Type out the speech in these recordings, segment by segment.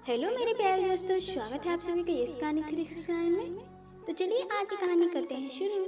Hello मेरे प्यारे दोस्तों, स्वागत है आप सभी का इस कहानी 369 में। तो चलिए आज की कहानी करते हैं शुरू।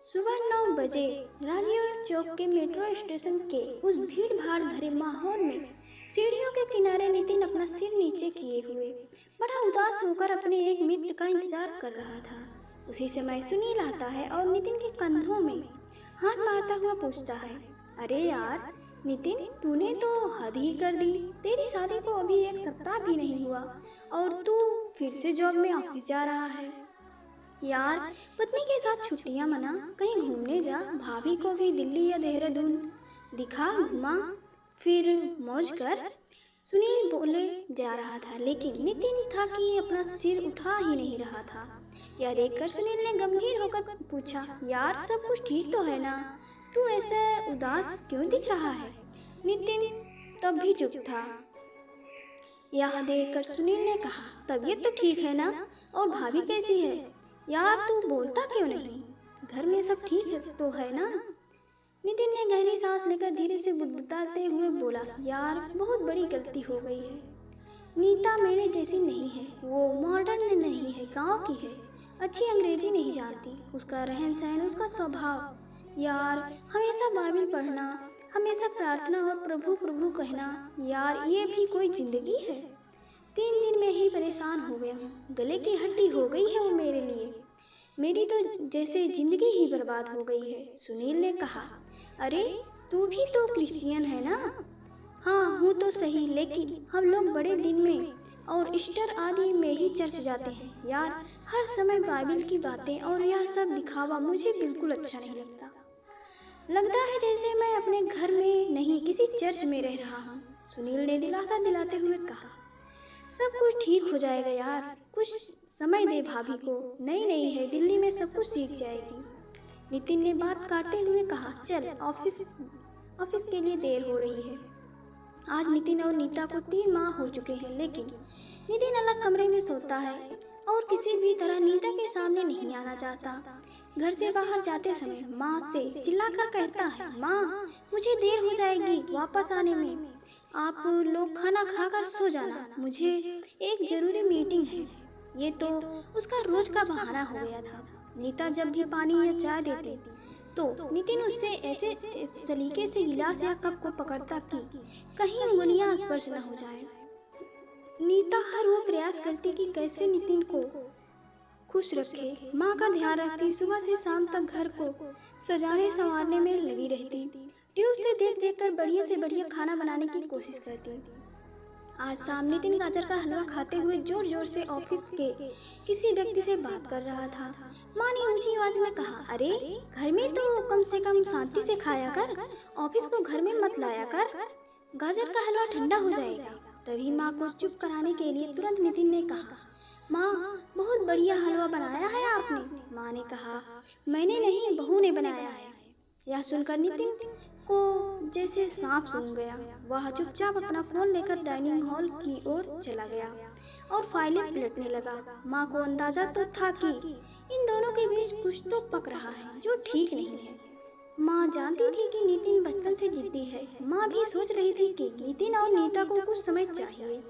सुबह 9 बजे राजीव चौक के मेट्रो स्टेशन के उस भीड़ भाड़ भरे माहौल में सीढ़ियों के किनारे नितिन अपना सिर नीचे किए हुए बड़ा उदास होकर अपने एक मित्र का इंतजार कर रहा था। उसी समय सुनील आता है और नितिन के कंधों में हाथ मारता हुआ पूछता है, अरे यार नितिन, तूने तो हद ही कर दी। तेरी शादी को अभी 1 सप्ताह भी नहीं हुआ और तू फिर से जॉब में ऑफिस जा रहा है। यार पत्नी के साथ छुट्टियां मना, कहीं घूमने जा, भाभी को भी दिल्ली या देहरादून दिखा, घुमा फिर मौज कर। सुनील बोले जा रहा था, लेकिन नितिन था कि अपना सिर उठा ही नहीं रहा था। यह देखकर सुनील ने गंभीर होकर पूछा, यार सब कुछ ठीक तो है ना? तू ऐसे उदास क्यों दिख रहा है? नितिन तब भी चुप था। यह देखकर सुनील ने कहा, तबीयत तो ठीक है ना? और भाभी कैसी है? यार तू बोलता क्यों नहीं? घर में सब ठीक है तो है ना? नितिन ने गहरी सांस लेकर धीरे से बुदबुदाते हुए बोला, यार बहुत बड़ी गलती हो गई है। नीता मेरे जैसी नहीं है, वो मॉडर्न नहीं है, गांव की है, अच्छी अंग्रेजी नहीं जानती, उसका रहन सहन, उसका स्वभाव। यार हमेशा बाइबल पढ़ना, हमेशा प्रार्थना और प्रभु प्रभु कहना, यार ये भी कोई जिंदगी है? 3 दिन में ही परेशान हो गया हूँ, गले की हड्डी हो गई है वो मेरे लिए। मेरी तो जैसे जिंदगी ही बर्बाद हो गई है। सुनील ने कहा, अरे तू भी तो क्रिश्चियन है ना? हाँ हूँ तो सही, लेकिन हम लोग बड़े दिन में और ईस्टर आदि में ही चर्च जाते हैं। यार हर समय बाइबल की बातें और यह सब दिखावा मुझे बिल्कुल अच्छा नहीं लगता। लगता है जैसे मैं अपने घर में नहीं किसी चर्च में रह रहा हूँ। सुनील ने दिलासा दिलाते हुए कहा, सब कुछ ठीक हो जाएगा यार, कुछ समय दे भाभी को, नई नई है, दिल्ली में सब कुछ सीख जाएगी। नितिन ने बात काटते हुए कहा, चल ऑफिस के लिए देर हो रही है। आज नितिन और नीता को 3 माह हो चुके हैं, लेकिन नितिन अलग कमरे में सोता है और किसी भी तरह नीता के सामने नहीं आना चाहता। घर से बाहर जाते समय माँ से चिल्लाकर कहता है, माँ मुझे देर हो जाएगी वापस आने में, आप लोग खाना खाकर सो जाना, मुझे एक जरूरी मीटिंग है। ये तो उसका रोज का बहाना हो गया था। नीता जब भी पानी या चाय देती तो नितिन उससे ऐसे सलीके से गिलास या कप को पकड़ता कि कहीं उंगलियां स्पर्श न हो जाए। नीता हर वो प्रयास करती कि कैसे नितिन को खुश रखे, माँ का ध्यान रखती, सुबह से शाम तक घर को सजाने संवारने में लगी रहती, ट्यूब से देख देख कर बढ़िया से बढ़िया खाना बनाने की कोशिश करती। आज शाम नितिन गाजर का हलवा खाते हुए जोर जोर से ऑफिस के किसी व्यक्ति से बात कर रहा था। माँ ने ऊंची आवाज में कहा, अरे घर में तो कम से कम शांति से खाया कर, ऑफिस को घर में मत लाया कर, गाजर का हलवा ठंडा हो जाएगा। तभी माँ को चुप कराने के लिए तुरंत नितिन ने कहा, माँ बहुत बढ़िया हलवा बनाया है आपने। माँ ने कहा, मैंने नहीं, बहू ने बनाया है। यह सुनकर नितिन को जैसे सांप सूंघ गया। वह चुपचाप अपना फोन लेकर डाइनिंग हॉल की ओर चला गया और फाइलें पलटने लगा। माँ को अंदाजा तो था कि इन दोनों के बीच कुछ तो पक रहा है जो ठीक नहीं है। माँ जानती थी कि नितिन बचपन से जिद्दी है। माँ भी सोच रही थी कि नितिन और नीता को कुछ समय चाहिए,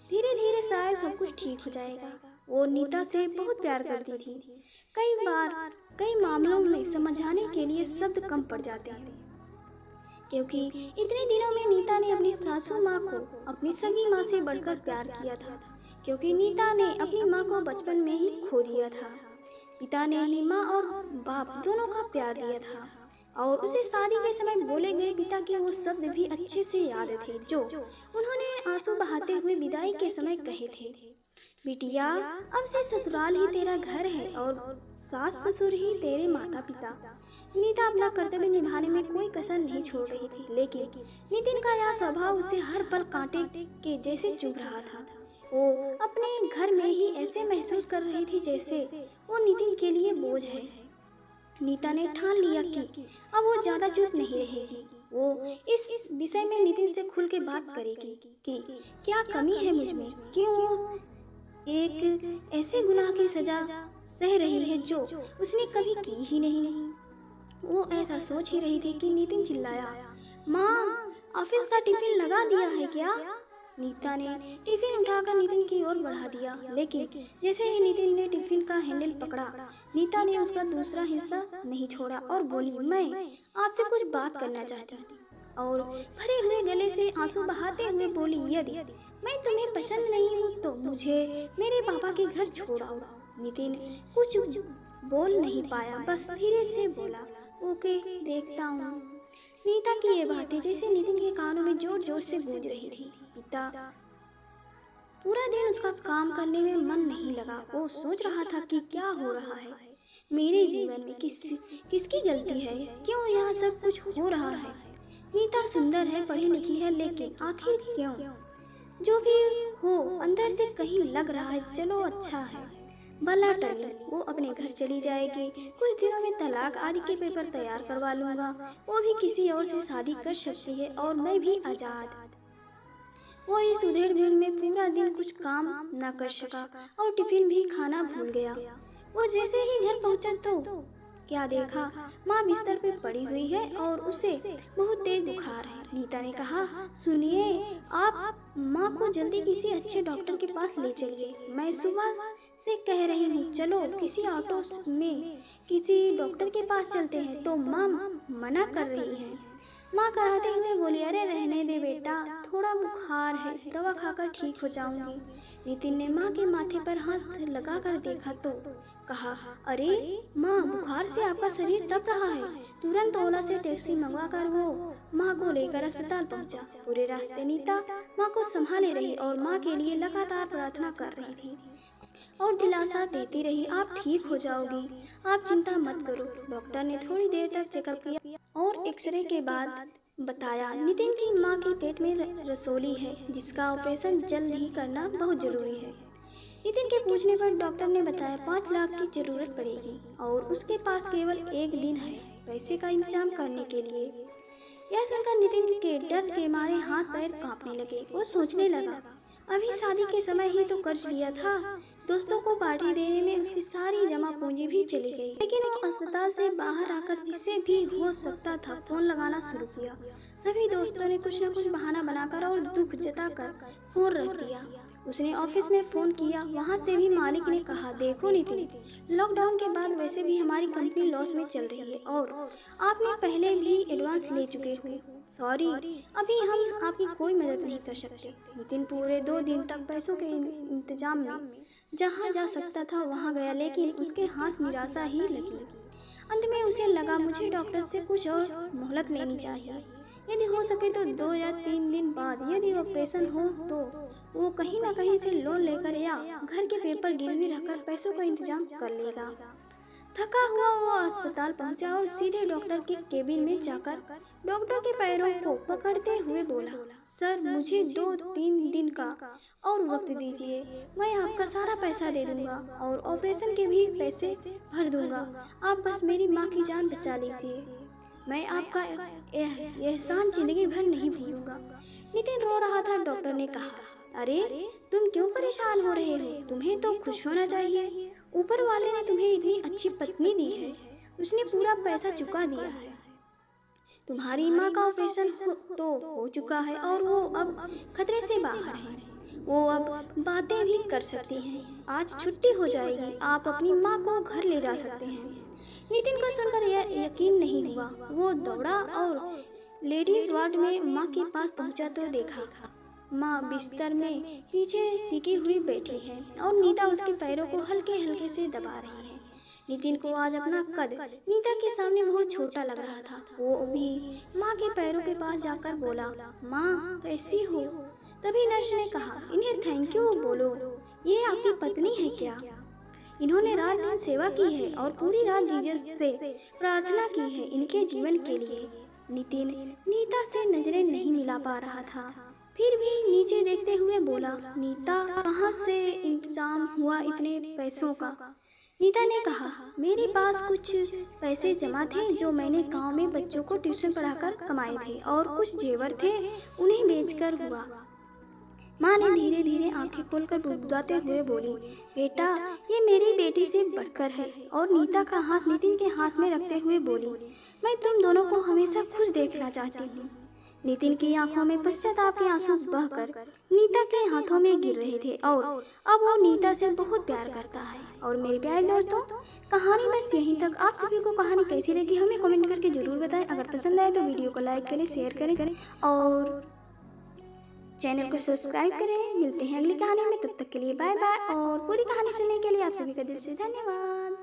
धीरे धीरे शायद सब कुछ ठीक हो जाएगा। वो नीता से बहुत प्यार करती थी। कई बार कई मामलों में समझाने के लिए शब्द कम पड़ जाते थे, क्योंकि इतने दिनों में नीता ने अपनी सासू माँ को अपनी सगी माँ से बढ़कर प्यार किया था, क्योंकि नीता ने अपनी माँ को बचपन में ही खो दिया था। पिता ने ही माँ और बाप दोनों का प्यार दिया था और उसे शादी के समय बोले गए पिता के वो शब्द भी अच्छे से याद थे जो उन्होंने आंसू बहाते हुए विदाई के समय कहे थे, बिटिया अब से ससुराल ही तेरा घर है और सास ससुर ही तेरे माता पिता। नीता अपना कर्तव्य निभाने में कोई कसर नहीं छोड़ रही थी, लेकिन नितिन का यह स्वभाव उसे हर पल कांटे के जैसे चुभ रहा था। वो अपने घर में ही ऐसे महसूस कर रही थी जैसे वो नितिन के लिए बोझ है। नीता ने ठान लिया कि अब वो ज्यादा चुप नहीं रहेगी। वो इस विषय में नितिन से खुल के बात करेगी कि क्या कमी है मुझ में, क्यों एक ऐसे गुनाह की सजा सह रही है जो उसने कभी की ही नहीं। वो ऐसा सोच ही रही थी कि नितिन चिल्लाया, माँ ऑफिस का टिफिन लगा दिया है क्या? नीता ने टिफिन उठाकर नितिन की ओर बढ़ा दिया, लेकिन जैसे ही नितिन ने टिफिन का हैंडल पकड़ा, नीता ने उसका दूसरा हिस्सा नहीं छोड़ा और बोली, मैं आपसे कुछ बात करना चाहती थी। और भरे हुए गले से आंसू बहाते हुए बोली, यदि मैं तुम्हें पसंद नहीं हूँ तो मुझे मेरे पापा के घर छोड़ाओ। नितिन कुछ बोल नहीं पाया, बस धीरे से बोला, ओके देखता हूँ। नीता की ये बातें जैसे नितिन के कानों में जोर जोर से गूंज रही थी। पिता पूरा दिन उसका काम करने में मन नहीं लगा। वो सोच रहा था कि क्या हो रहा है मेरे जीवन में, किसकी गलती है, क्यों यहाँ सब कुछ हो रहा है। नीता सुंदर है, पढ़ी लिखी है, लेकिन आखिर क्यों? जो भी हो अंदर से कहीं लग रहा है चलो अच्छा है, भला टली, वो अपने घर चली जाएगी, कुछ दिनों में तलाक आदि के पेपर तैयार करवा लूंगा, वो भी किसी और से शादी कर सकती है और मैं भी आजाद। वो इस उधेड़ बुन में पूरा दिन कुछ काम न कर सका और टिफिन भी खाना भूल गया। वो जैसे ही घर पहुंचा तो क्या देखा, माँ बिस्तर पे पड़ी हुई है और उसे बहुत तेज बुखार है। नीता ने कहा, सुनिए, आप माँ को जल्दी किसी अच्छे डॉक्टर के पास ले चलिए, मैं सुबह से कह रही हूँ चलो किसी ऑटो में किसी डॉक्टर के पास चलते हैं, तो माँ मना कर रही है। माँ कराते हुए बोली, अरे रहने दे बेटा, थोड़ा बुखार है, दवा खाकर ठीक हो जाऊंगी। नितिन ने माँ के माथे पर हाथ लगाकर देखा तो कहा, अरे माँ, बुखार से आपका शरीर तप रहा है। तुरंत ओला से टैक्सी मंगवाकर वो माँ को लेकर अस्पताल पहुँचा। पूरे रास्ते नीता माँ को संभाले रही और माँ के लिए लगातार प्रार्थना कर रही थी और दिलासा देती रही, आप ठीक हो जाओगी, आप चिंता मत करो। डॉक्टर ने थोड़ी देर तक चेकअप किया और एक्सरे के बाद बताया, नितिन की माँ के पेट में रसोली है, जिसका ऑपरेशन जल्द ही करना बहुत जरूरी है। नितिन के पूछने पर डॉक्टर ने बताया 5 लाख की जरूरत पड़ेगी और उसके पास केवल 1 दिन है पैसे का इंतजाम करने के लिए। यह सुनकर नितिन के डर के मारे हाथ पैर कांपने लगे। वो सोचने लगा, अभी शादी के समय ही तो कर्ज लिया था, दोस्तों को पार्टी देने में उसकी सारी जमा पूंजी भी चली गई। लेकिन वो अस्पताल से बाहर आकर जिससे भी हो सकता था फोन लगाना शुरू किया। सभी दोस्तों ने कुछ न कुछ बहाना बनाकर और दुख जताकर फोन रख दिया। उसने ऑफिस में फोन किया, वहाँ से भी मालिक ने कहा, देखो नितिन, लॉकडाउन के बाद वैसे भी हमारी कंपनी लॉस में चल रही है और आपने पहले भी एडवांस ले चुके हो, सॉरी, अभी हम आपकी कोई मदद नहीं कर सकते। नितिन पूरे 2 दिन तक पैसों के इंतजाम में जहाँ जा सकता था वहाँ गया, लेकिन उसके हाथ निराशा ही लगी। अंत में उसे लगा, मुझे डॉक्टर से कुछ और मोहलत लेनी चाहिए, यदि हो सके तो 2 या 3 दिन बाद यदि ऑपरेशन हो तो वो कहीं न कहीं से लोन लेकर या घर के पेपर गिरवी रखकर पैसों का इंतजाम कर लेगा। थका हुआ वो अस्पताल पहुंचा और सीधे डॉक्टर के केबिन में जाकर डॉक्टर के पैरों को पकड़ते हुए बोला, सर मुझे 2-3 दिन का और वक्त दीजिए, मैं आपका सारा पैसा दे दूंगा और ऑपरेशन के भी पैसे भर दूंगा, आप बस मेरी माँ की जान बचा लीजिए, मैं आपका एहसान जिंदगी भर नहीं भूलूंगा। नितिन रो रहा था। डॉक्टर ने कहा, अरे तुम क्यों परेशान हो रहे हो, तुम्हें तो खुश होना चाहिए, ऊपर वाले ने तुम्हें इतनी अच्छी पत्नी दी है, उसने पूरा पैसा चुका दिया है, तुम्हारी माँ का ऑपरेशन तो हो चुका है और वो अब खतरे से बाहर है, वो अब बातें भी कर सकती हैं, आज छुट्टी हो जाएगी, आप अपनी माँ को घर ले जा सकते हैं। नितिन को सुनकर यह यकीन नहीं हुआ। वो दौड़ा और लेडीज वार्ड में माँ के पास पहुँचा तो देखा माँ बिस्तर में पीछे टिकी हुई बैठी है और नीता उसके पैरों को हल्के हल्के से दबा रही है। नितिन को आज अपना कद नीता के सामने बहुत छोटा लग रहा था। वो भी माँ के पैरों के पास जाकर बोला, माँ कैसी हो? तभी नर्स ने कहा, इन्हें थैंक यू बोलो, ये आपकी पत्नी है क्या? इन्होंने रात दिन सेवा की है और पूरी रात जीसस से प्रार्थना की है इनके जीवन के लिए। नितिन नीता से नजरें नहीं मिला पा रहा था, फिर भी नीचे देखते हुए बोला, नीता कहाँ से इंतजाम हुआ इतने पैसों का? नीता ने कहा, मेरे पास कुछ पैसे जमा थे जो मैंने गांव में बच्चों को ट्यूशन पढ़ाकर कमाए थे और कुछ जेवर थे उन्हें बेचकर हुआ। माँ ने धीरे धीरे आंखें खोलकर बुदबुदाते हुए बोली, बेटा ये मेरी बेटी से बढ़कर है। और नीता का हाथ नितिन के हाथ में रखते हुए बोली, मैं तुम दोनों को हमेशा खुश देखना चाहती हूँ। नितिन की आंखों में पश्चाताप के आंसू बहकर नीता के हाथों में गिर रहे थे और अब वो नीता से बहुत प्यार करता है। और मेरे प्यारे दोस्तों, कहानी बस यहीं तक। आप सभी को कहानी कैसी लगी हमें कमेंट करके जरूर बताएं। अगर पसंद आए तो वीडियो को लाइक करें, शेयर करें और चैनल को सब्सक्राइब करें। मिलते हैं अगली कहानी में, तब तक के लिए बाय बाय। और पूरी कहानी सुनने के लिए आप सभी का दिल से धन्यवाद।